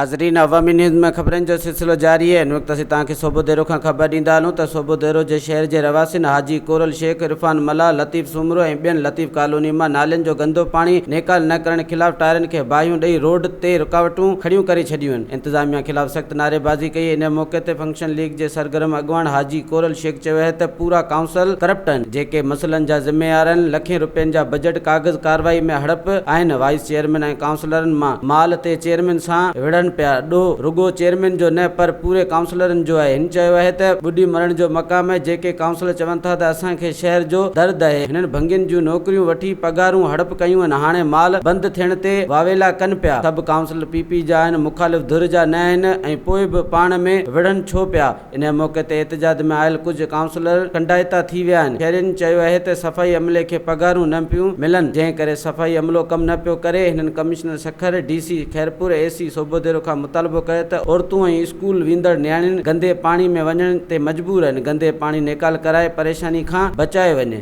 नाज़रीन, अवामी न्यूज़ में ख़बरनि जो सिलसिलो जारी है। इन वक़्तु असीं तव्हांखे सोबो देरो खां ख़बर ॾींदा हलूं त सोबो देरो जे शहर जे रवासिन हाजी कोरल शेख, इरफान मल्ला, लतीफ़ सुमरो ऐं ॿियनि लतीफ़ कॉलोनी मां नालियुनि जो गंदो पाणी नेकाल न करण ख़िलाफ़ टायरनि खे बाहियूं ॾेई रोड ते रुकावटूं खड़ियूं करे छॾियूं आहिनि। इंतिज़ामिया ख़िलाफ़ सख़्त नारेबाज़ी कई। इन मौक़े ते फंक्शन लीग जे सरगर्म अॻवान हाजी कोरल शेख चयो आहे त पूरा काउंसिल करप्ट आहिनि, जेके मसइलनि जा ज़िम्मेवार आहिनि। लखें रुपयनि जा बजट काग़ज़ कार्रवाई में हड़प आहिनि। वाइस चेयरमैन ऐं काउंसलरनि मां माल ते चेयरमैन सां विढ़नि पिया। रुगो चेयरमैन जो न पर पूरे काउंसलरनि जो आहे। हिन चयो आहे त ॿुॾी मरण जो मक़ाम आहे। जेके काउंसिलर चवनि था त असांखे शहर जो दर्द आहे। हिननि भंगियुनि जूं नौकरियूं वठी पगारूं हड़प कयूं आहिनि। हाणे माल बंदि थियण ते वावेला कनि पिया। सभु काउंसिलर पीपी जा आहिनि, मुखालिफ़ धुर जा न आहिनि ऐं पोइ बि पाण में विढ़नि छो पिया। इन मौक़े ते एहतजाज में आयल कुझु काउंसिलर कंडाइता थी विया आहिनि। शहरियुनि चयो आहे त सफ़ाई अमले खे पगारूं न पियूं मिलनि, जंहिं करे सफ़ाई अमलो कमु न पियो करे। हिननि कमिश्नर सखर, डीसी खैरपुर, एसी सोबोदेरो खां मुतालबो कयो त औरतूं ऐं स्कूल वेंदड़ नियाणियुनि गंदे पाणी में वञण ते मजबूर आहिनि। गंदे पाणी नेकाल कराए परेशानी खां बचाए वञे।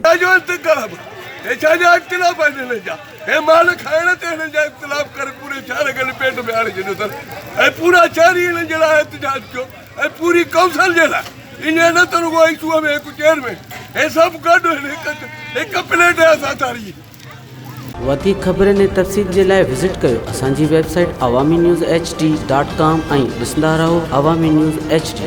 वधीक ख़बरनि ऐं तफ़सील जे लाइ विज़िट कयो असांजी वेबसाइट awamiNewsHD.com ऐं ॾिसंदा रहो अवामी न्यूज़ HD।